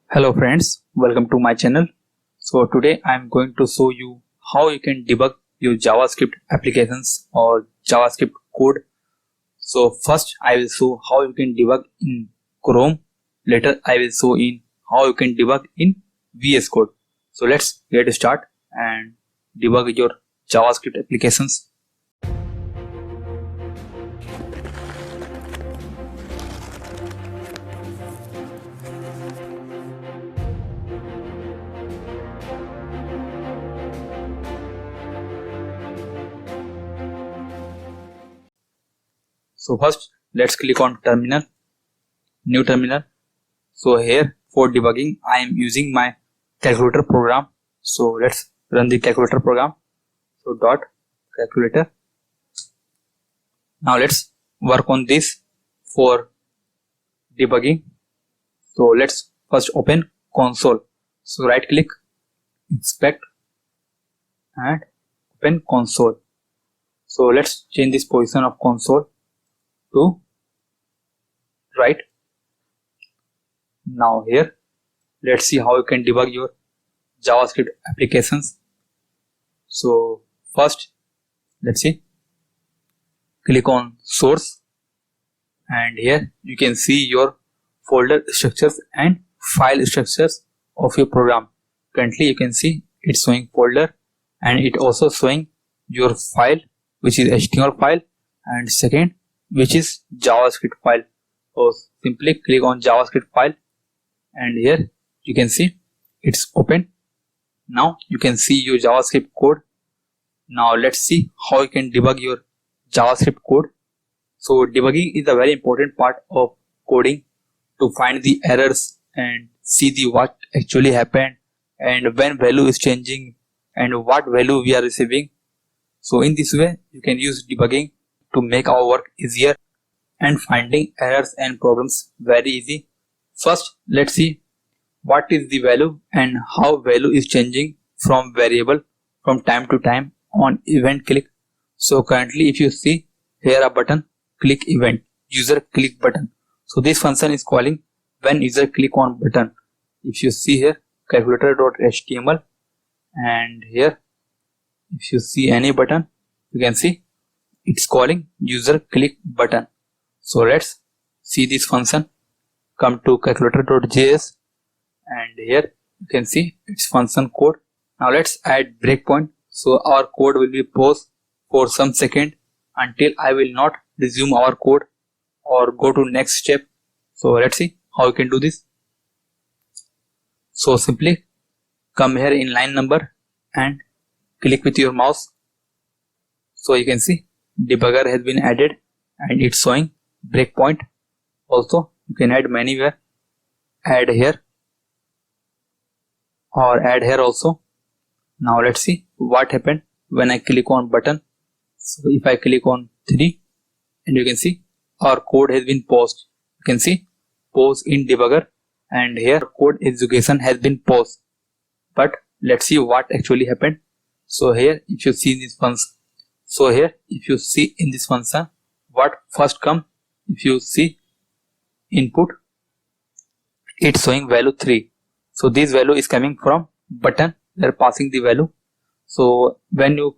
Hello friends, welcome to my channel. So today I am going to show you how you can debug your JavaScript applications or JavaScript code. So first I will show how you can debug in Chrome. Later I will show in how you can debug in VS Code. So let's get started and debug your JavaScript applications. So first let's click on terminal, new terminal. So here for debugging I am using my calculator program. So let's run the calculator program. So dot calculator. Now let's work on this for debugging. So let's first open console. So right click, inspect and open console. So let's change this position of console to right. Now here let's see how you can debug your JavaScript applications. So first let's see, click on source and here you can see your folder structures and file structures of your program. Currently you can see it's showing folder and it also showing your file which is HTML file and second which is JavaScript file. So simply click on JavaScript file and here you can see it's open. Now you can see your JavaScript code. Now let's see how you can debug your JavaScript code. So debugging is a very important part of coding to find the errors and see the what actually happened and when value is changing and what value we are receiving. So in this way you can use debugging to make our work easier and finding errors and problems very easy. First let's see what is the value and how value is changing from variable from time to time on event click. So currently if you see here a button, click event, user click button. So this function is calling when user click on button. If you see here calculator.html and here if you see any button you can see it's calling user click button. So let's see this function. Come to calculator.js and here you can see its function code. Now let's add breakpoint. So our code will be paused for some second until I will not resume our code or go to next step. So let's see how you can do this. So simply come here in line number and click with your mouse. So you can see debugger has been added and it's showing breakpoint. Also you can add anywhere, add here or add here also. Now let's see what happened when I click on button. So if I click on 3 and you can see our code has been paused. You can see pause in debugger and here code execution has been paused. But let's see what actually happened. So here if you see this function, so here if you see in this function what first come, if you see input it's showing value 3. So this value is coming from button, they are passing the value. So when you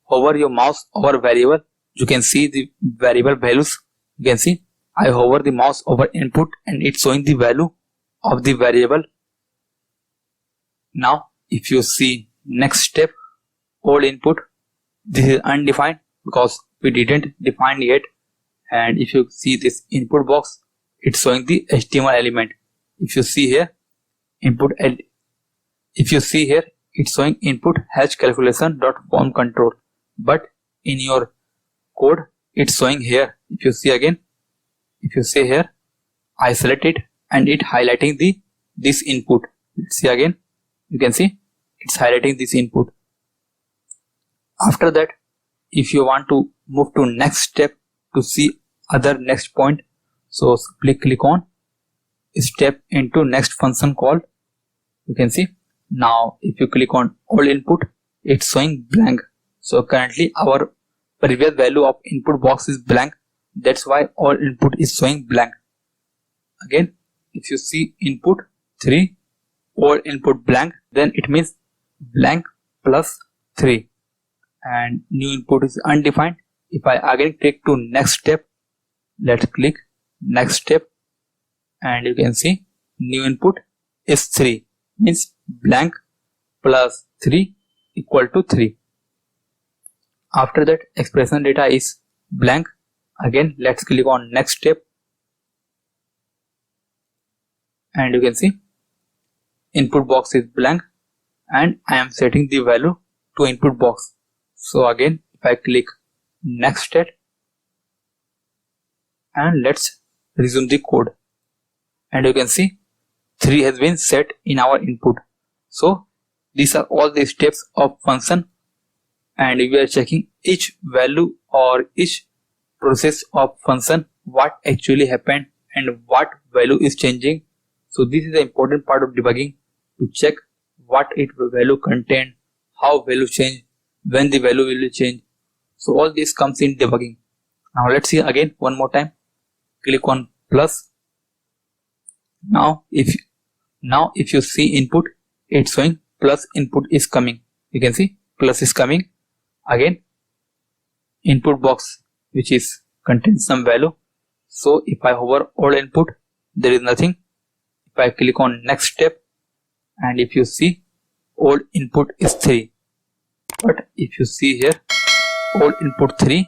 hover your mouse over variable you can see the variable values. You can see I hover the mouse over input and it's showing the value of the variable. Now if you see next step, all input, this is undefined because we didn't define yet. And if you see this input box it's showing the HTML element. If you see here input, if you see here it's showing input hash calculation dot form control, but in your code it's showing here. If you see again, if you see here I select it and it highlighting this input. Let's see again, you can see it's highlighting this input. After that if you want to move to next step to see other next point, so simply click on step into next function called. You can see now if you click on all input it's showing blank. So currently our previous value of input box is blank, that's why all input is showing blank. Again if you see input 3 old input blank, then it means blank plus 3, and new input is undefined. If I again click to next step, let's click next step, and you can see new input is 3, means blank plus 3 equal to 3. After that, expression data is blank. Again, let's click on next step, and you can see input box is blank, and I am setting the value to input box. So again, if I click next step, and let's resume the code, and you can see 3 has been set in our input. So these are all the steps of function, and we are checking each value or each process of function, what actually happened and what value is changing. So this is the important part of debugging, to check what it value contain, how value change, when the value will change. So all this comes in debugging. Now let's see again one more time. Click on plus. Now if you see input, it's showing plus input is coming. You can see plus is coming. Again, input box which is contains some value. So if I hover all input, there is nothing. If I click on next step, and if you see old input is 3, but if you see here old input 3,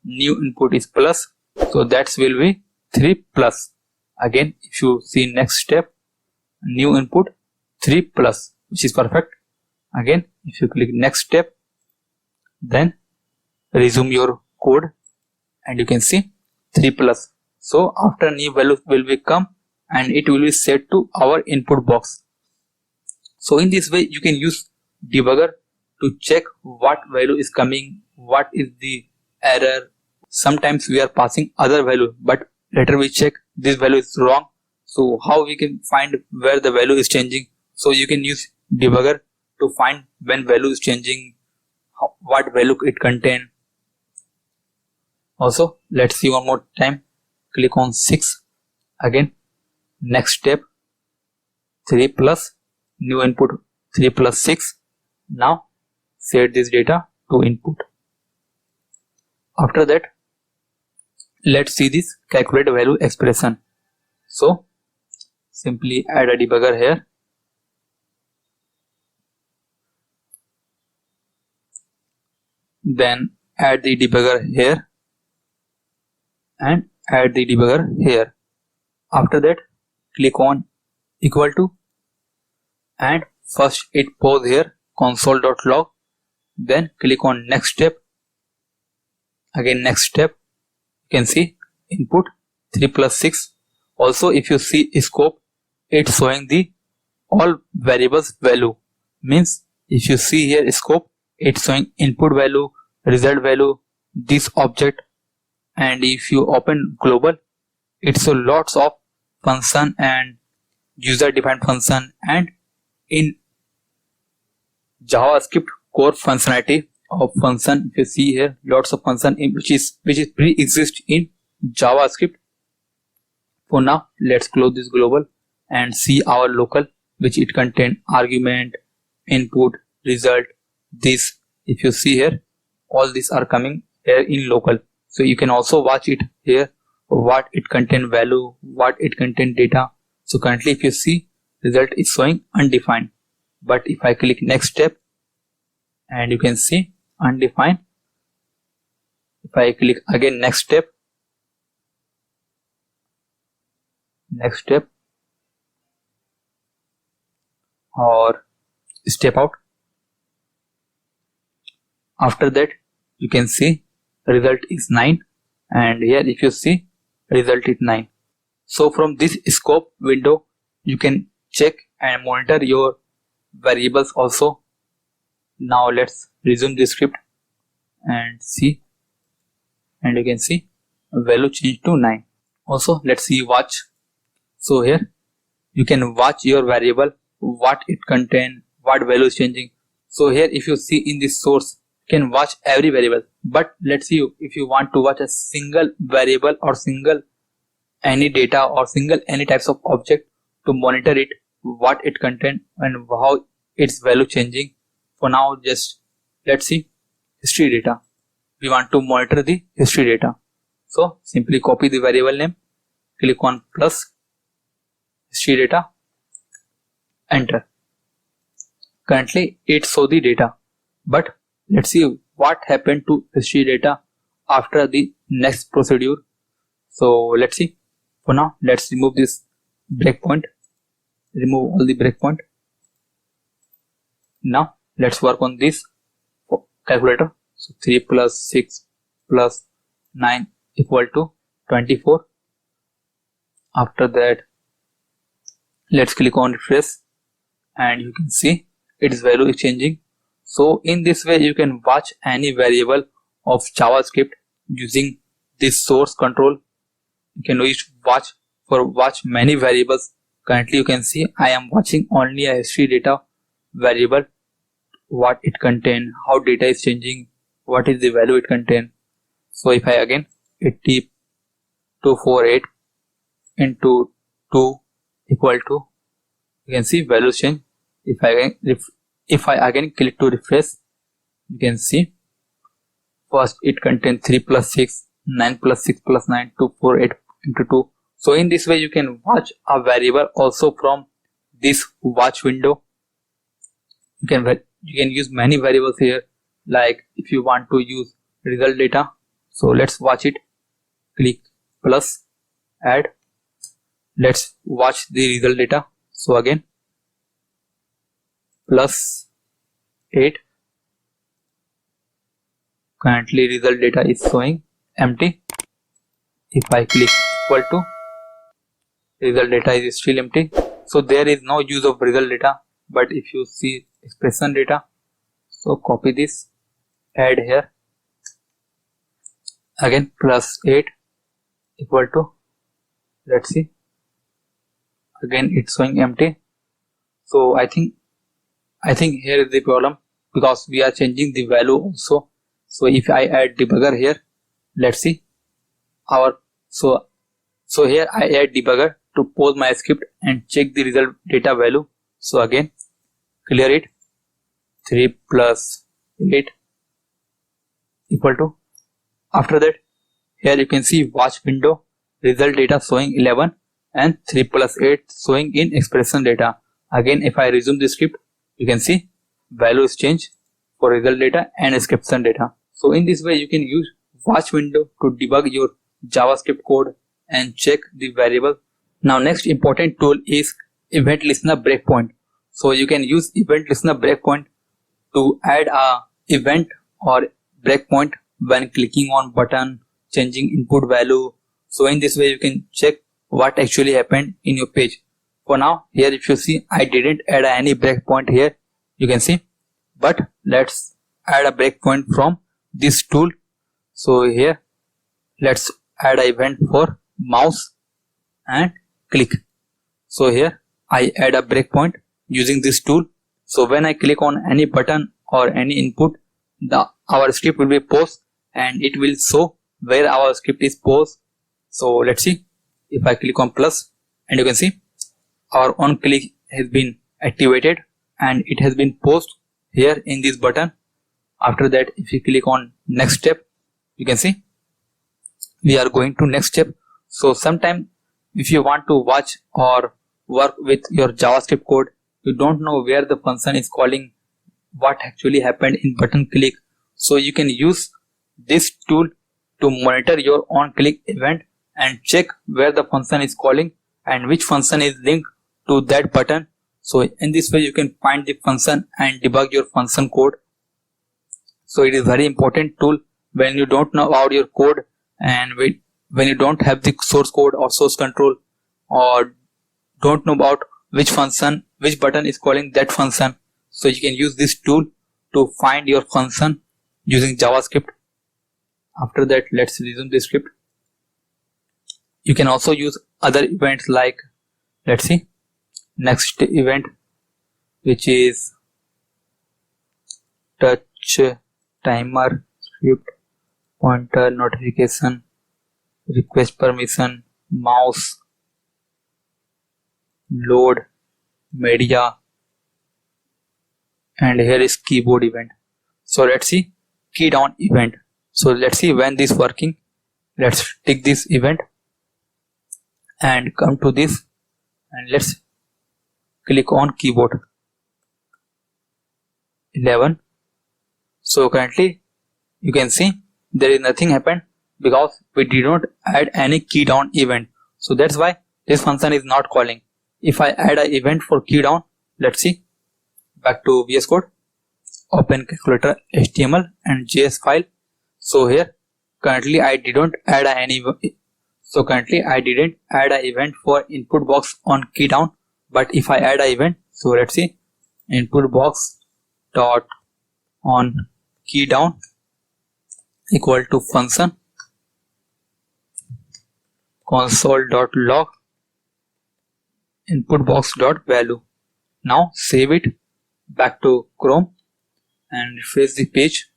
new input is plus, so that will be 3 plus. Again, if you see next step, new input 3 plus, which is perfect. Again, if you click next step, then resume your code, and you can see 3 plus. So after new value will be come, and it will be set to our input box. So in this way you can use debugger to check what value is coming, what is the error. Sometimes we are passing other value, but later we check this value is wrong. So how we can find where the value is changing? So you can use debugger to find when value is changing, what value it contain. Also, let's see one more time. Click on 6. Again, next step, 3 plus, new input 3 plus 6. Now set this data to input. After that, let's see this calculate value expression. So simply add a debugger here, then add the debugger here, and add the debugger here. After that, click on equal to, and first it pause here console.log, then click on next step. Again next step, you can see input 3 plus 6. Also if you see scope, it's showing the all variables value, means if you see here scope, it's showing input value, result value, this object. And if you open global, it shows lots of function and user defined function, and in JavaScript core functionality of function, if you see here lots of function which is pre-exist in JavaScript. For now, let's close this global and see our local, which it contain argument, input, result. This, if you see here, all these are coming here in local. So you can also watch it here, what it contain value, what it contain data. So currently if you see, result is showing undefined, but if I click next step, and you can see undefined. If I click again next step, or step out, after that you can see result is 9, and here if you see result is 9. So from this scope window you can check and monitor your variables also. Now let's resume the script and see, and you can see value changed to 9. Also let's see watch. So here you can watch your variable, what it contain, what value is changing. So here if you see in this source, you can watch every variable, but let's see if you want to watch a single variable or single any data or single any types of object to monitor it, what it contains and how its value changing. For now, just let's see history data. We want to monitor the history data. So simply copy the variable name, click on plus history data, enter. Currently it shows the data, but let's see what happened to history data after the next procedure. So let's see. For now, let's remove this breakpoint, remove all the breakpoint. Now let's work on this calculator. So 3 plus 6 plus 9 equal to 24. After that, let's click on refresh and you can see its value is changing. So in this way, you can watch any variable of JavaScript using this source control. You can watch many variables. Currently, you can see I am watching only a history data variable, what it contains, how data is changing, what is the value it contains. So if I again 80248 into 2 equal to, you can see values change. If I again click to refresh, you can see first it contains 3 plus 6, 9 plus 6 plus 9, 248 into 2. So in this way, you can watch a variable also from this watch window. You can use many variables here, like if you want to use result data. So let's watch it. Click plus add. Let's watch the result data. So again plus 8. Currently result data is showing empty. If I click equal to, result data is still empty. So there is no use of result data. But if you see expression data, so copy this, add here. Again plus 8 equal to, let's see, again it's showing empty. So I think here is the problem, because we are changing the value also. So if I add debugger here, let's see so here I add debugger to pause my script and check the result data value. So again clear it, 3 plus 8 equal to, after that here you can see watch window, result data showing 11 and 3 plus 8 showing in expression data. Again if I resume the script, you can see values change for result data and expression data. So in this way, you can use watch window to debug your JavaScript code and check the variable. Now next important tool is event listener breakpoint. So you can use event listener breakpoint to add a event or breakpoint when clicking on button, changing input value. So in this way, you can check what actually happened in your page. For now, here if you see, I didn't add any breakpoint here, you can see, but let's add a breakpoint from this tool. So here let's add an event for mouse and click. So here I add a breakpoint using this tool. So when I click on any button or any input, our script will be paused and it will show where our script is paused. So let's see, if I click on plus, and you can see our on click has been activated and it has been paused here in this button. After that, if you click on next step, you can see we are going to next step. So sometime if you want to watch or work with your JavaScript code, you don't know where the function is calling, what actually happened in button click. So you can use this tool to monitor your on click event and check where the function is calling and which function is linked to that button. So in this way, you can find the function and debug your function code. So it is very important tool when you don't know about your code and when you don't have the source code or source control, or don't know about which button is calling that function. So you can use this tool to find your function using JavaScript. After that, let's resume the script. You can also use other events like, let's see, next event, which is touch, timer, script, pointer, notification, request permission, mouse, load, media, and here is keyboard event. So let's see key down event. So let's see when this working. Let's take this event and come to this, and let's click on keyboard 11. So currently you can see there is nothing happened because we did not add any key down event. So that's why this function is not calling. If I add an event for key down, let's see, back to VS Code, open calculator HTML and JS file. So here currently I didn't add any. So currently I didn't add an event for input box on key down. But if I add an event, so let's see, input box dot on key down equal to function console.log input box dot value. Now save it, back to Chrome and refresh the page.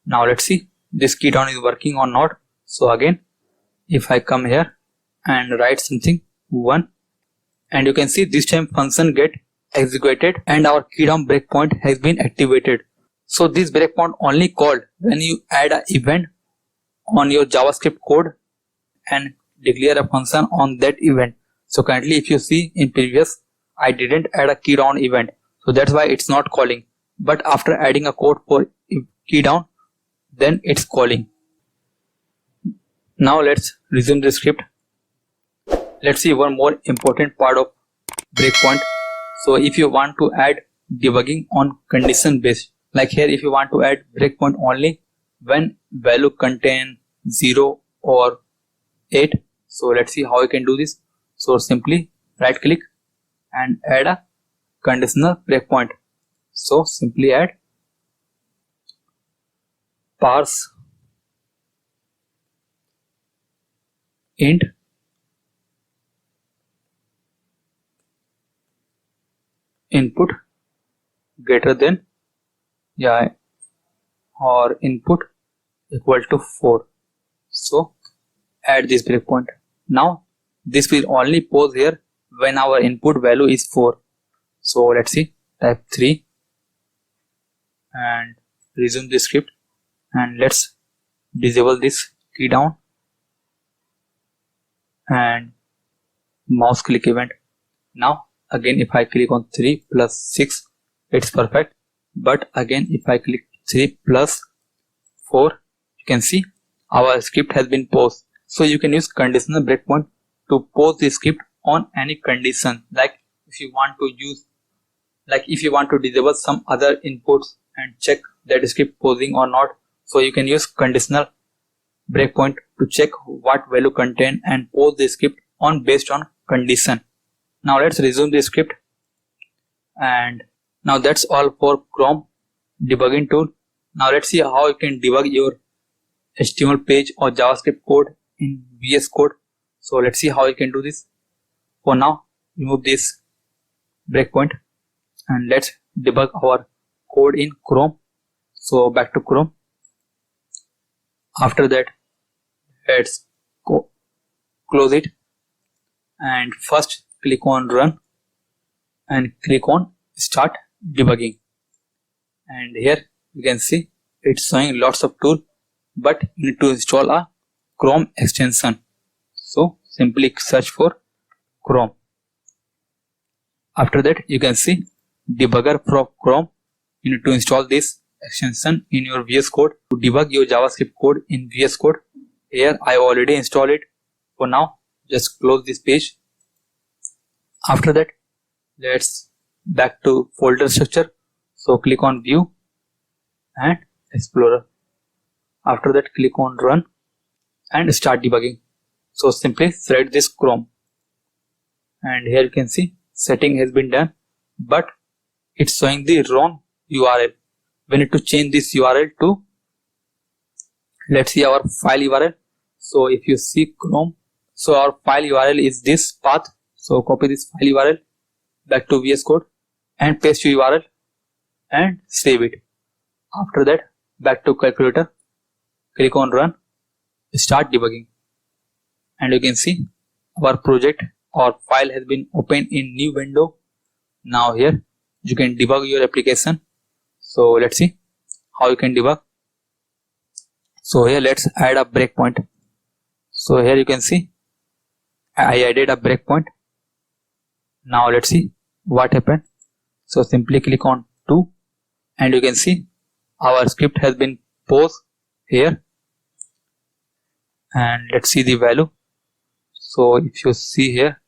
Now let's see this key down is working or not. So again, if I come here and write something 1, and you can see this time function get executed and our key down breakpoint has been activated. So this breakpoint only called when you add an event on your JavaScript code and declare a function on that event. So currently if you see in previous, I didn't add a key down event, so that's why it's not calling. But after adding a code for key down, then it's calling. Now let's resume the script. Let's see one more important part of breakpoint. So if you want to add debugging on condition based, like here if you want to add breakpoint only when value contain 0 or 8. So let's see how you can do this. So simply right click and add a conditional breakpoint. So simply add parse int input greater than or input equal to 4. So add this breakpoint. Now this will only pause here when our input value is 4. So let's see, type 3 and resume the script, and let's disable this key down and mouse click event. Now again if I click on 3 plus 6, it's perfect. But again if I click 3 plus 4, you can see our script has been paused. So you can use conditional breakpoint to pause the script on any condition. Like if you want to use, like if you want to disable some other inputs and check that script pausing or not, so you can use conditional breakpoint to check what value contain and pause the script on based on condition. Now let's resume the script, and now that's all for Chrome debugging tool. Now let's see how you can debug your HTML page or JavaScript code in VS Code. So let's see how you can do this. For now, remove this breakpoint and let's debug our code in Chrome. So back to Chrome. After that, let's go close it, and first click on run and click on start debugging. And here you can see it's showing lots of tools, but you need to install a Chrome extension. So simply search for Chrome. After that you can see debugger from Chrome. You need to install this extension in your VS Code to debug your JavaScript code in VS Code. Here I already installed it. For now, just close this page. After that, let's back to folder structure. So click on view and explorer. After that, click on run and start debugging. So simply select this Chrome, and here you can see setting has been done, but it's showing the wrong URL. We need to change this URL to, let's see, our file URL. So if you see Chrome, so our file URL is this path. So copy this file URL back to VS Code and paste your URL and save it. After that, back to calculator, click on run, start debugging, and you can see our project or file has been opened in new window. Now here you can debug your application. So let's see how you can debug. So here let's add a breakpoint. So here you can see I added a breakpoint. Now let's see what happened. So simply click on 2 and you can see our script has been paused here, and let's see the value. So if you see here,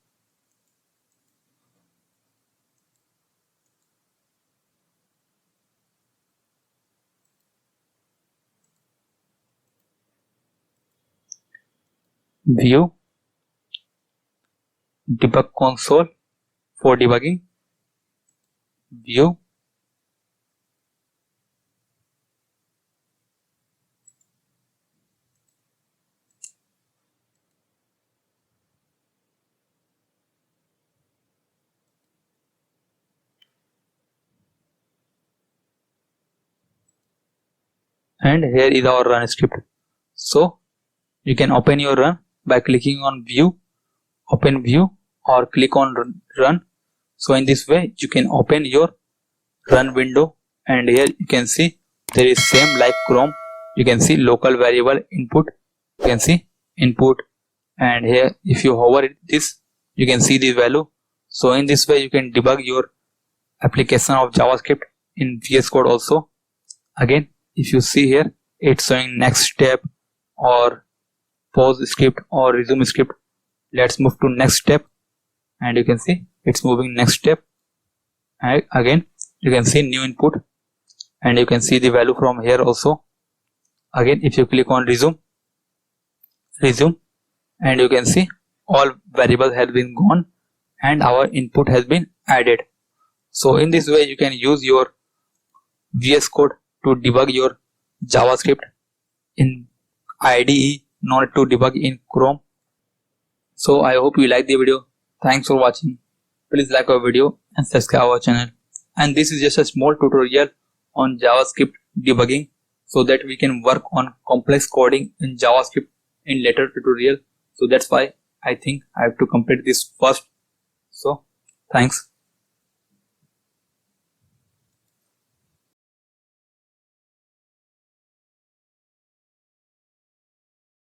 view debug console for debugging, view, and here is our run script. So you can open your run by clicking on view, open view, or click on run. So in this way you can open your run window, and here you can see there is same like Chrome. You can see local variable input, you can see input, and here if you hover this you can see the value. So in this way you can debug your application of JavaScript in VS Code also. Again, if you see here, it's showing next step or pause script or resume script. Let's move to next step, and you can see it's moving next step. And again you can see new input, and you can see the value from here also. Again, if you click on resume, and you can see all variables have been gone and our input has been added. So in this way you can use your VS Code to debug your JavaScript in IDE, not to debug in Chrome. So I hope you like the video. Thanks for watching. Please like our video and subscribe our channel. And this is just a small tutorial on JavaScript debugging, so that we can work on complex coding in JavaScript in later tutorial. So that's why I think I have to complete this first. So thanks.